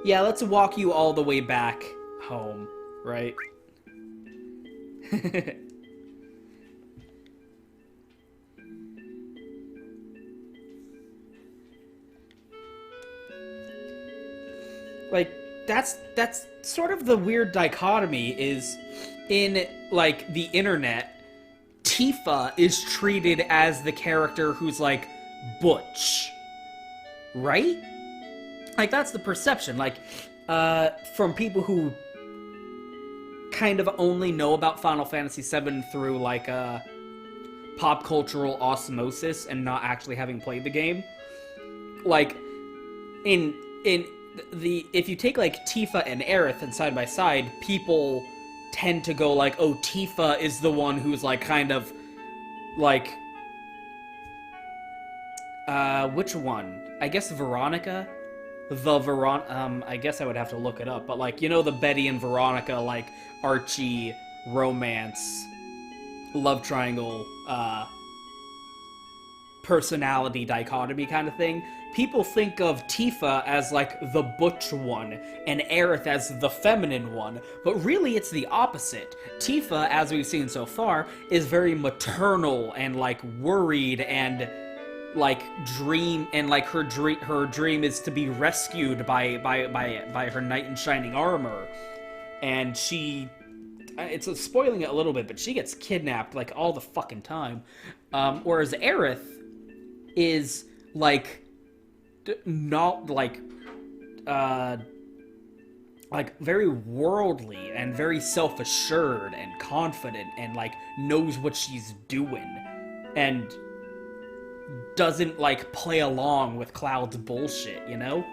Yeah, let's walk you all the way back home, right? Like, that's sort of the weird dichotomy is in, like, the internet, Tifa is treated as the character who's, like, butch. Right? Like, that's the perception. Like, from people who kind of only know about Final Fantasy VII through, like, pop cultural osmosis and not actually having played the game. Like, in if you take, like, Tifa and Aerith and side by side, people tend to go like, oh, Tifa is the one who's, like, kind of, like, which one? I guess Veronica? I guess I would have to look it up, but, like, you know, the Betty and Veronica, like, Archie romance, love triangle, personality dichotomy kind of thing. People think of Tifa as, like, the butch one, and Aerith as the feminine one, but really it's the opposite. Tifa, as we've seen so far, is very maternal and, like, worried and, like, dream, and, like, her dream is to be rescued by her knight in shining armor, and she, it's spoiling it a little bit, but she gets kidnapped, like, all the fucking time, whereas Aerith is, like, not, like very worldly and very self-assured and confident and, like, knows what she's doing and doesn't, like, play along with Cloud's bullshit, you know?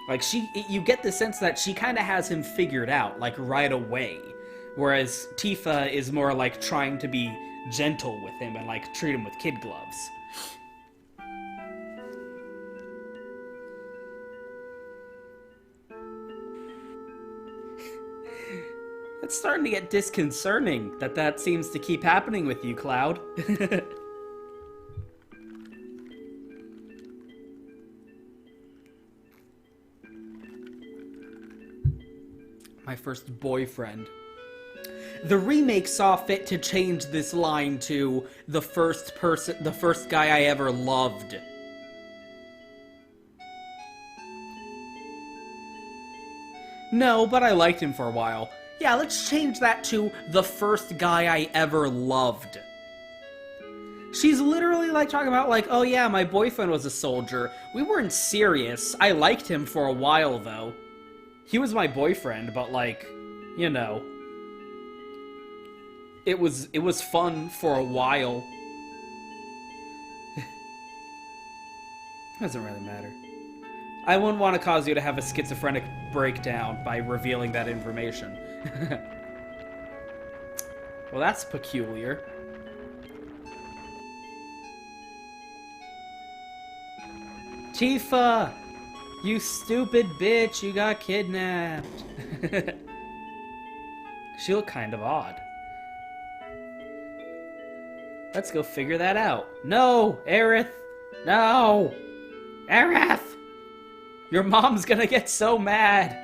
Like, you get the sense that she kind of has him figured out, like, right away. Whereas Tifa is more, like, trying to be gentle with him and, like, treat him with kid gloves. It's starting to get disconcerting that seems to keep happening with you, Cloud. My first boyfriend. The remake saw fit to change this line to the first guy I ever loved. No, but I liked him for a while. Yeah, let's change that to the first guy I ever loved. She's literally, like, talking about, like, oh yeah, my boyfriend was a soldier. We weren't serious. I liked him for a while, though. He was my boyfriend, but, like, you know. It was fun for a while. Doesn't really matter. I wouldn't want to cause you to have a schizophrenic breakdown by revealing that information. Well, that's peculiar. Tifa! You stupid bitch, you got kidnapped. She looked kind of odd. Let's go figure that out. No! Aerith! No! Aerith! Your mom's gonna get so mad!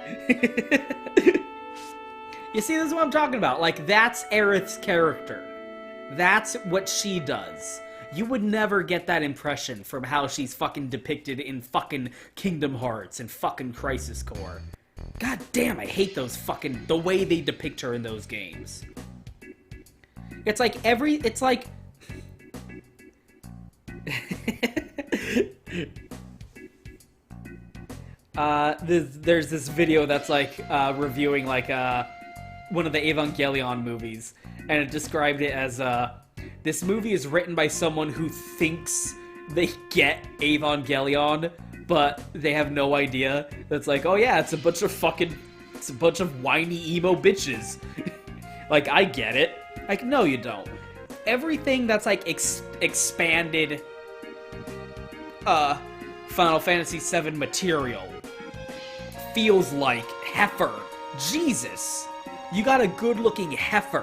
You see, this is what I'm talking about. Like, that's Aerith's character. That's what she does. You would never get that impression from how she's fucking depicted in fucking Kingdom Hearts and fucking Crisis Core. God damn, I hate those fucking... the way they depict her in those games. It's like it's like... there's this video that's, like, reviewing, like, one of the Evangelion movies, and it described it as, this movie is written by someone who thinks they get Evangelion, but they have no idea. That's like, oh yeah, it's a bunch of whiny emo bitches. Like, I get it. Like, no, you don't. Everything that's, like, expanded, Final Fantasy VII material feels like heifer. Jesus! You got a good-looking heifer.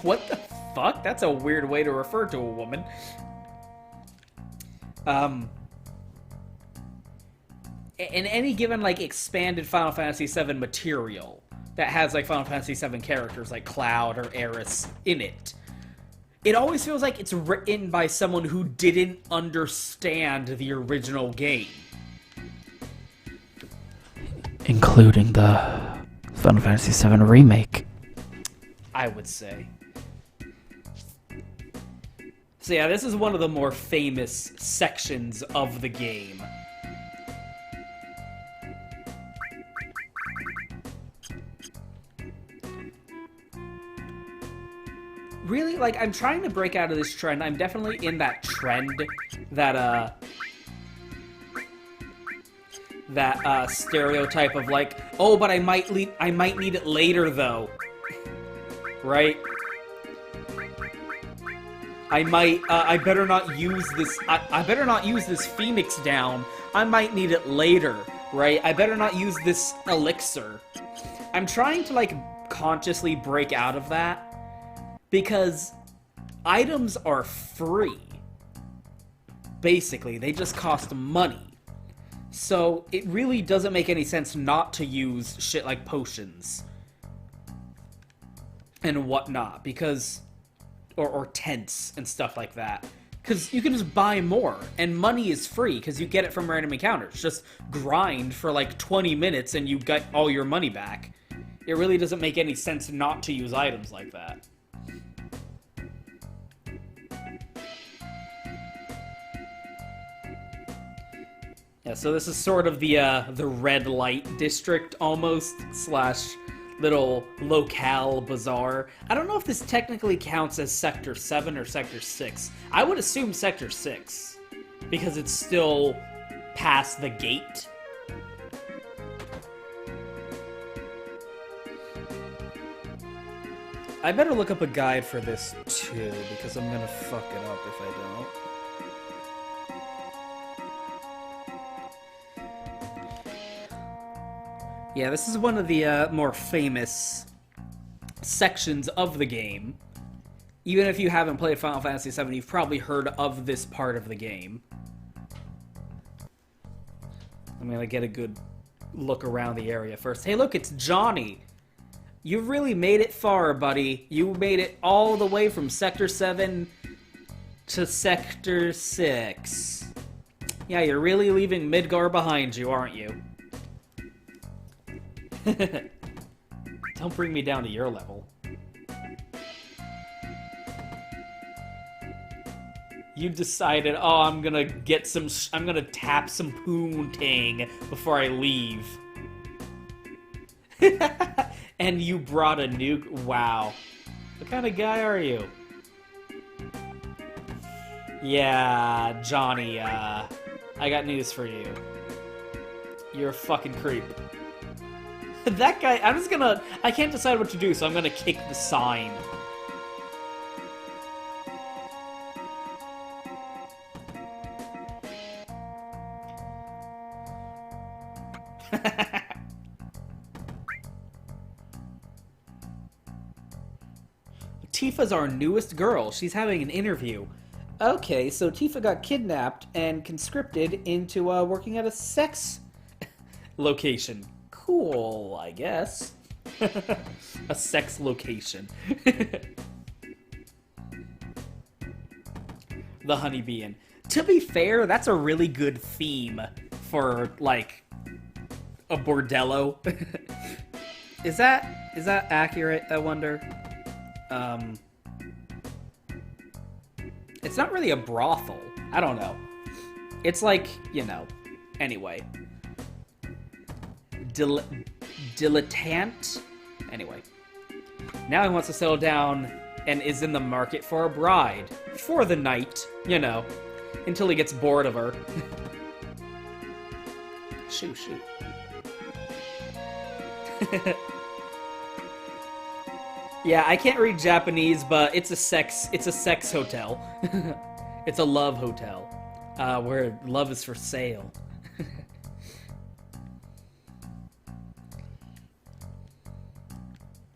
What the fuck? That's a weird way to refer to a woman. Um, in any given like expanded Final Fantasy VII material that has like Final Fantasy VII characters like Cloud or Aeris in it, it always feels like it's written by someone who didn't understand the original game. Including the Final Fantasy VII Remake. I would say. So yeah, this is one of the more famous sections of the game. Really, like, I'm trying to break out of this trend. I'm definitely in that trend that, stereotype of like, oh, but I might need it later though, right? I better not use this. I better not use this Phoenix down. I might need it later, right? I better not use this elixir. I'm trying to like consciously break out of that because items are free. Basically, they just cost money. So, it really doesn't make any sense not to use shit like potions and whatnot, because... Or tents and stuff like that. Because you can just buy more, and money is free, because you get it from random encounters. Just grind for like 20 minutes and you get all your money back. It really doesn't make any sense not to use items like that. Yeah, so this is sort of the red light district almost, slash little locale bazaar. I don't know if this technically counts as Sector 7 or Sector 6. I would assume Sector 6, because it's still past the gate. I better look up a guide for this too, because I'm gonna fuck it up if I don't. Yeah, this is one of the more famous sections of the game. Even if you haven't played Final Fantasy VII, you've probably heard of this part of the game. I'm gonna get a good look around the area first. Hey, look, it's Johnny! You've really made it far, buddy. You made it all the way from Sector 7 to Sector 6. Yeah, you're really leaving Midgar behind you, aren't you? Don't bring me down to your level. You decided, oh, I'm gonna tap some poontang before I leave. And you brought a nuke? Wow. What kind of guy are you? Yeah, Johnny, I got news for you. You're a fucking creep. That guy, I can't decide what to do, so I'm gonna kick the sign. Tifa's our newest girl. She's having an interview. Okay, so Tifa got kidnapped and conscripted into working at a sex location. Cool, I guess. A sex location. The Honeybee Inn. To be fair, that's a really good theme for, like, a bordello. Is that accurate, I wonder? It's not really a brothel. I don't know. It's like, you know, anyway. Dilettante? Anyway. Now he wants to settle down and is in the market for a bride. For the night, you know. Until he gets bored of her. Shoot. Yeah, I can't read Japanese, but it's a sex hotel. It's a love hotel. Where love is for sale.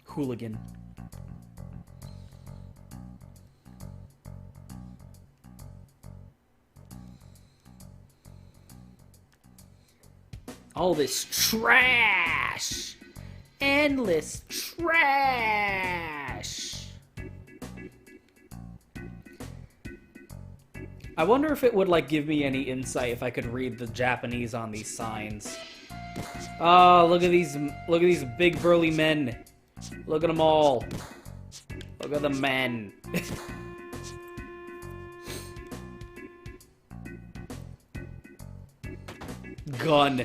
Hooligan. All this trash! Endless trash! I wonder if it would, like, give me any insight if I could read the Japanese on these signs. Oh, look at these big burly men. Look at them all. Look at the men. Gun.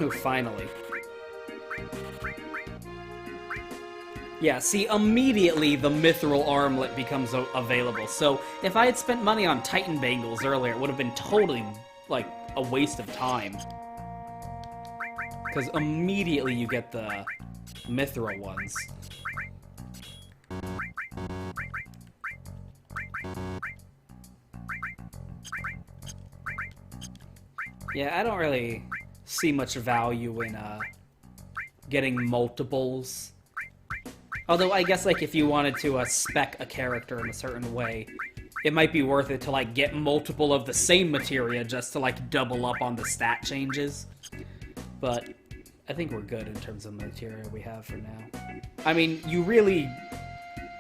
Oh, finally. Yeah, see, immediately the mithril armlet becomes available. So, if I had spent money on Titan Bangles earlier, it would have been totally, like, a waste of time. Because immediately you get the mithril ones. Yeah, I don't really see much value in, getting multiples. Although, I guess, like, if you wanted to, spec a character in a certain way, it might be worth it to, like, get multiple of the same materia just to, like, double up on the stat changes. But I think we're good in terms of materia we have for now. I mean, you really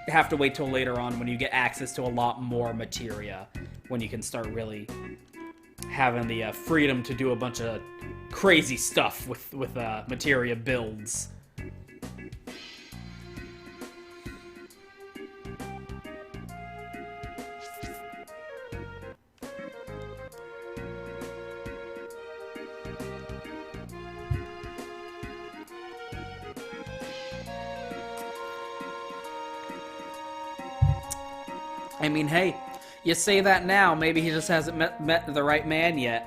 have to wait till later on when you get access to a lot more materia, when you can start really having the freedom to do a bunch of crazy stuff with materia builds. I mean, hey, you say that now, maybe he just hasn't met the right man yet.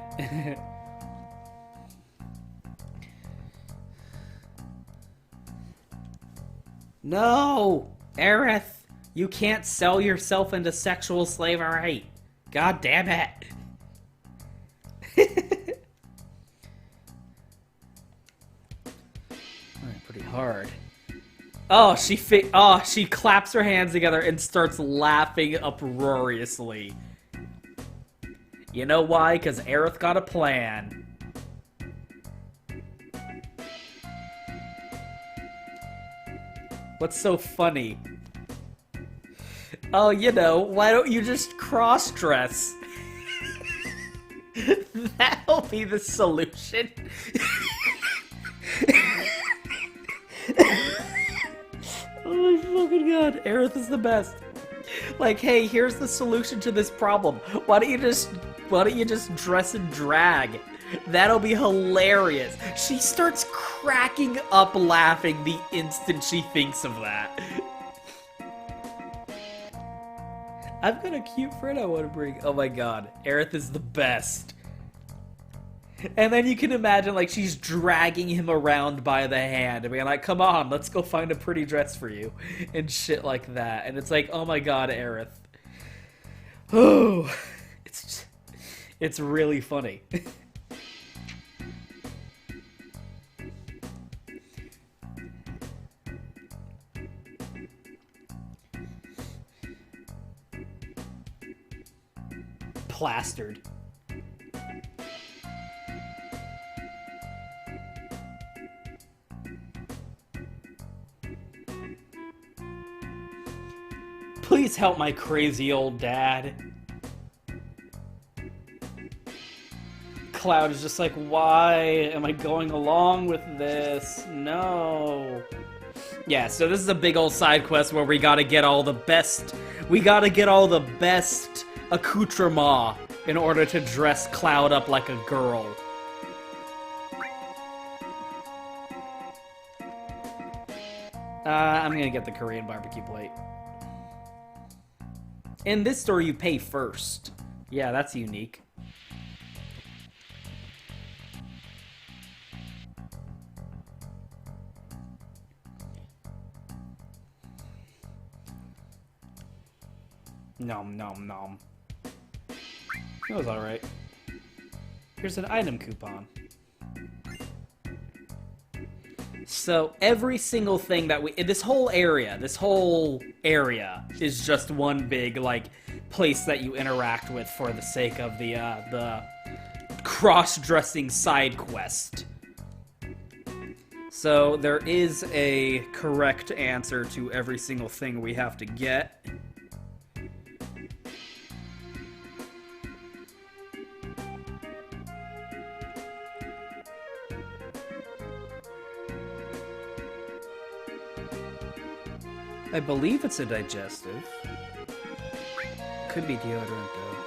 No! Aerith, you can't sell yourself into sexual slavery. God damn it. Alright, pretty hard. Oh, she claps her hands together and starts laughing uproariously. You know why? Because Aerith got a plan. What's so funny? Oh, you know, why don't you just cross-dress? That'll be the solution. Oh my fucking god, Aerith is the best. Like, hey, here's the solution to this problem. Why don't you just dress and drag? That'll be hilarious. She starts cracking up laughing the instant she thinks of that. I've got a cute friend I want to bring. Oh my god, Aerith is the best. And then you can imagine, like, she's dragging him around by the hand and being like, come on, let's go find a pretty dress for you. And shit like that. And it's like, oh my god, Aerith. Oh, it's really funny. Plastered. Please help my crazy old dad. Cloud is just like, why am I going along with this? No. Yeah, so this is a big old side quest where we gotta get all the best accoutrement in order to dress Cloud up like a girl. I'm gonna get the Korean barbecue plate. In this store, you pay first. Yeah, that's unique. Nom nom nom. That was alright. Here's an item coupon. So every single thing that this whole area is just one big, like, place that you interact with for the sake of the cross-dressing side quest. So there is a correct answer to every single thing we have to get. I believe it's a digestive. Could be deodorant, though.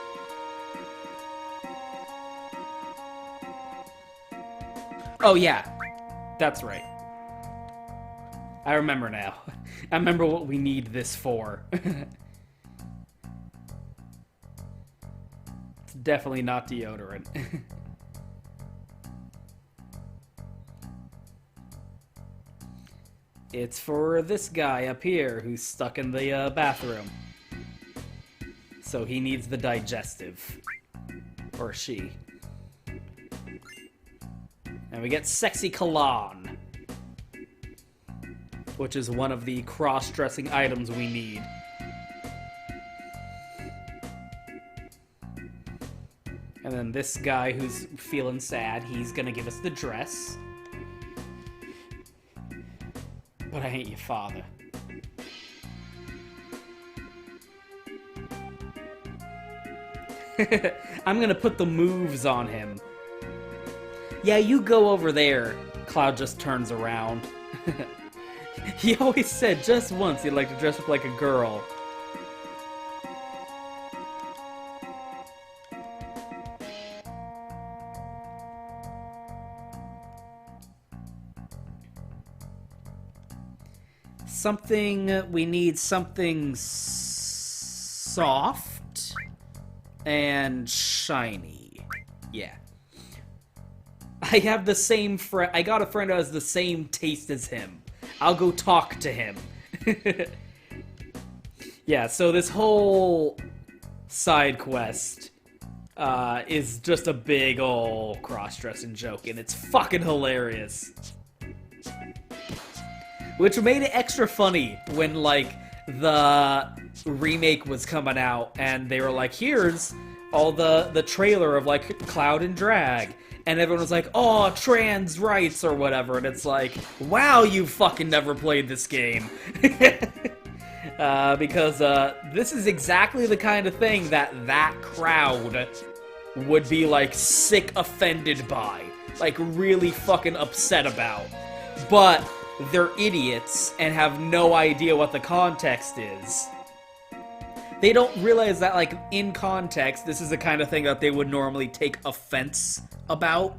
Oh, yeah. That's right. I remember now. I remember what we need this for. It's definitely not deodorant. It's for this guy up here who's stuck in the bathroom. So he needs the digestive. Or she. And we get Sexy Cologne, which is one of the cross-dressing items we need. And then this guy who's feeling sad, he's gonna give us the dress. But I ain't your father. I'm gonna put the moves on him. Yeah, you go over there. Cloud just turns around. He always said just once he'd like to dress up like a girl. We need something soft and shiny. Yeah. I have the same friend. I got a friend who has the same taste as him. I'll go talk to him. Yeah, so this whole side quest is just a big ol' cross-dressing joke, and it's fucking hilarious. Which made it extra funny when, like, the remake was coming out, and they were like, here's all the trailer of, like, Cloud and Drag. And everyone was like, oh, trans rights or whatever. And it's like, wow, you fucking never played this game. Because this is exactly the kind of thing that crowd would be, like, sick offended by. Like, really fucking upset about. But they're idiots and have no idea what the context is. They don't realize that, like, in context, this is the kind of thing that they would normally take offense about.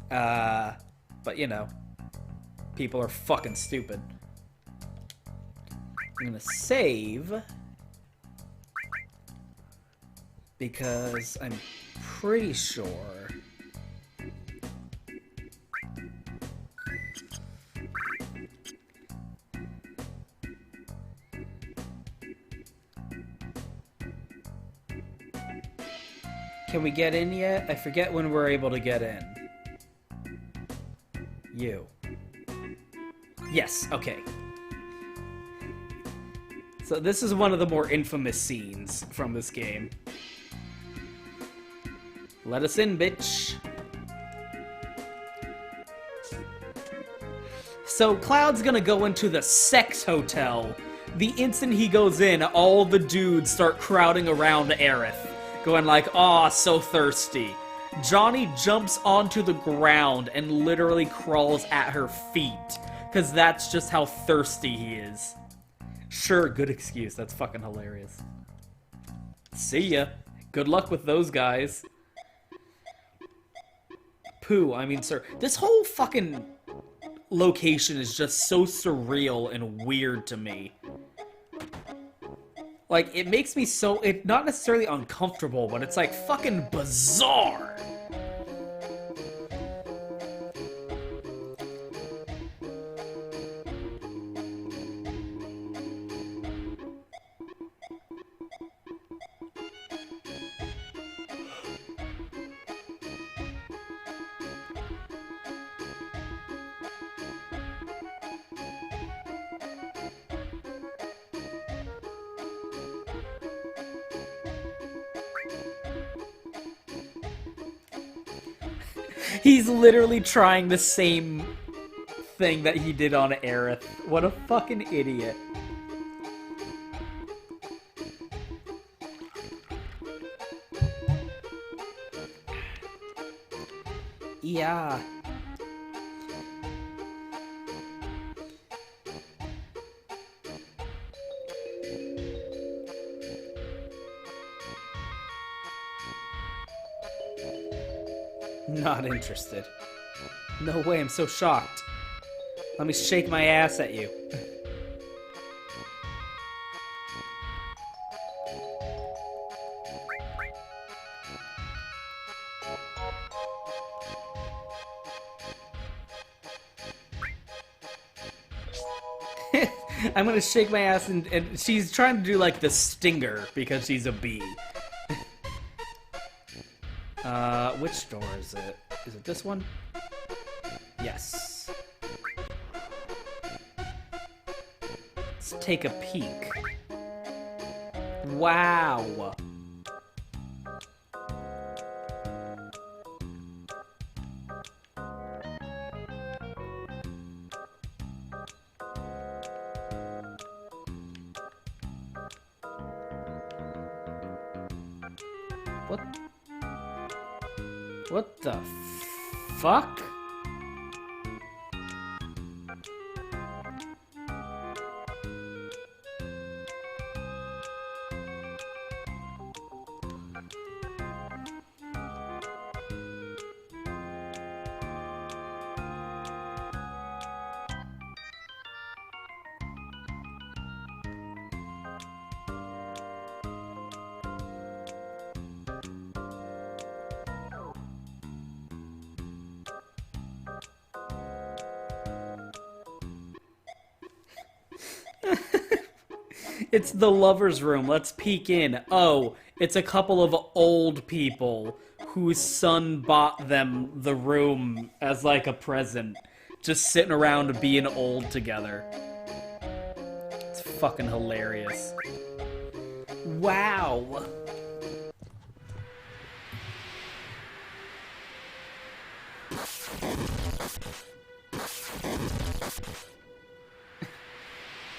But, you know, people are fucking stupid. I'm gonna save, because I'm pretty sure Can we get in yet? I forget when we're able to get in. You. Yes, okay. So this is one of the more infamous scenes from this game. Let us in, bitch. So Cloud's gonna go into the sex hotel. The instant he goes in, all the dudes start crowding around Aerith, going like, aw, so thirsty. Johnny jumps onto the ground and literally crawls at her feet, because that's just how thirsty he is. Sure, good excuse. That's fucking hilarious. See ya. Good luck with those guys. Pooh, I mean, sir. This whole fucking location is just so surreal and weird to me. Like, it makes me so... not necessarily uncomfortable, but it's, like, fucking bizarre. He's literally trying the same thing that he did on Aerith. What a fucking idiot. Yeah. Not interested. No way, I'm so shocked. Let me shake my ass at you. I'm gonna shake my ass and she's trying to do like the stinger because she's a bee. Which door is it? Is it this one? Yes. Let's take a peek. Wow. What the fuck? It's the lover's room. Let's peek in. Oh, it's a couple of old people whose son bought them the room as like a present. Just sitting around being old together. It's fucking hilarious. Wow.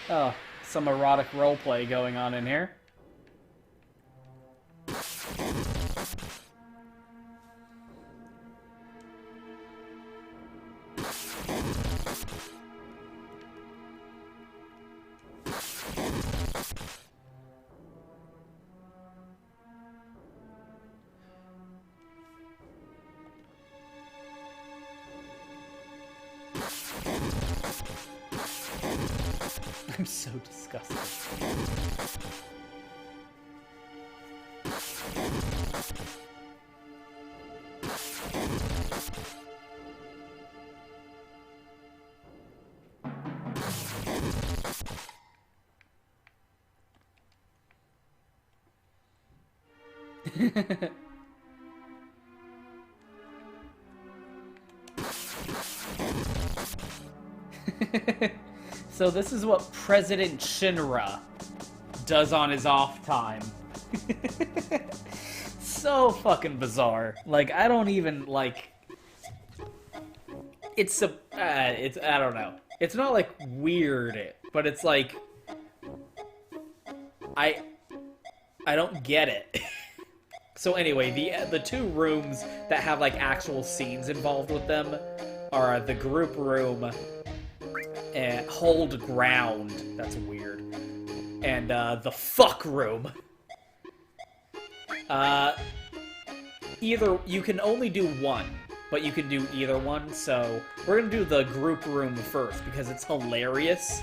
Oh. Some erotic roleplay going on in here. I'm so disgusted. So this is what President Shinra does on his off time. So fucking bizarre. Like, I don't even, like... It's I don't know. It's not, like, weird, but it's like... I don't get it. So anyway, the two rooms that have, like, actual scenes involved with them are the group room and Hold Ground. That's weird. And the fuck room. Either you can only do one, but you can do either one. So we're gonna do the group room first because it's hilarious.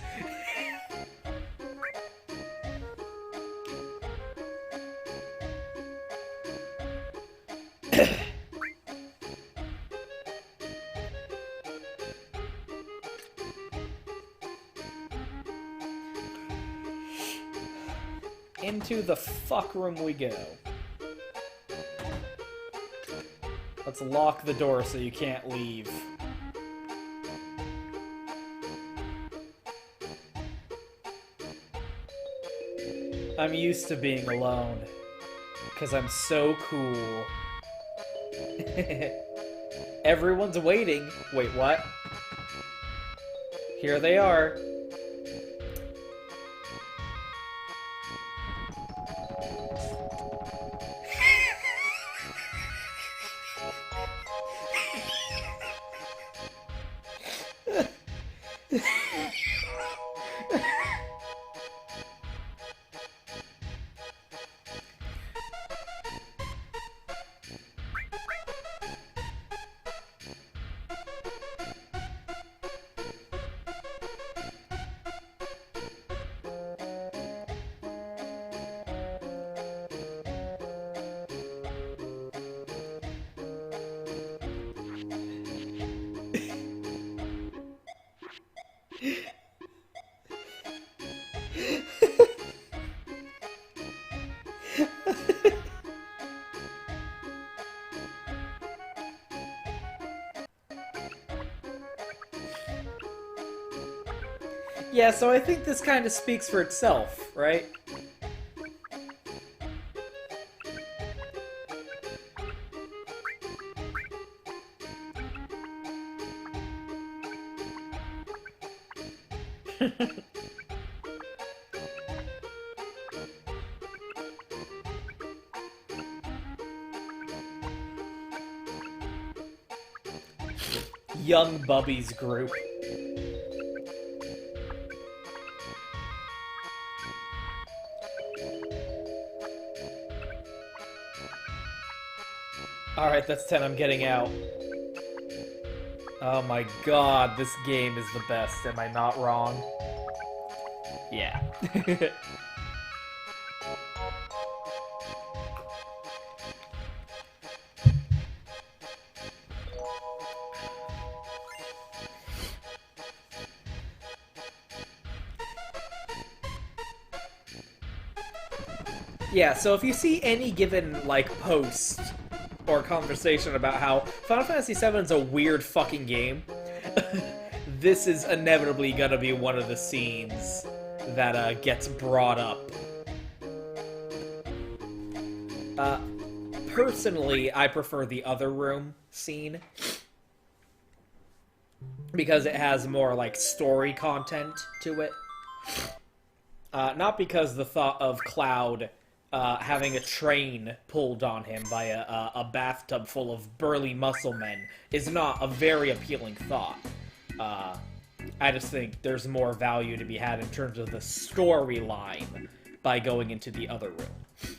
Into the fuck room we go. Let's lock the door so you can't leave. I'm used to being alone. Because I'm so cool. Everyone's waiting. Wait, what? Here they are. Yeah, so I think this kind of speaks for itself, right? Young Bubby's group. Alright, that's 10. I'm getting out. Oh my god, this game is the best. Am I not wrong? Yeah. Yeah, so if you see any given, like, post or conversation about how Final Fantasy VII is a weird fucking game, this is inevitably gonna be one of the scenes that gets brought up. Personally, I prefer the other room scene because it has more, like, story content to it. Not because the thought of Cloud having a train pulled on him by a bathtub full of burly muscle men is not a very appealing thought. I just think there's more value to be had in terms of the storyline by going into the other room.